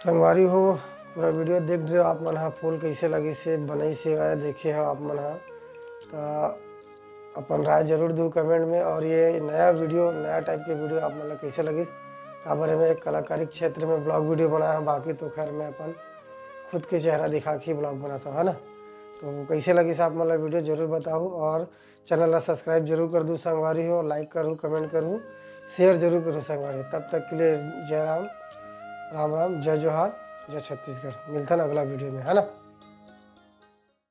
संगवारी हो पूरा वीडियो देख रहे हो आप मन हा फूल कैसे लगी से बनई से देखे हो आप मन हा तो अपन राय जरूर दो कमेंट में। और ये नया वीडियो नया टाइप के वीडियो आप मन कैसे लगी काबर में एक कलाकारी क्षेत्र में ब्लॉग वीडियो बनाया। बाकी तो खैर मैं अपन खुद के चेहरा दिखा के ब्लॉग बनाता हूँ है ना। तो कैसे लगी आप मन वीडियो जरूर बताओ और चैनल ला सब्सक्राइब जरूर कर दूँ संगवारी हो, लाइक करूँ, कमेंट करूँ, शेयर जरूर करूँ संगवारी। तब तक के लिए जय राम, राम राम, जय जोहार, जय छत्तीसगढ़। मिलता है अगला वीडियो में है ना।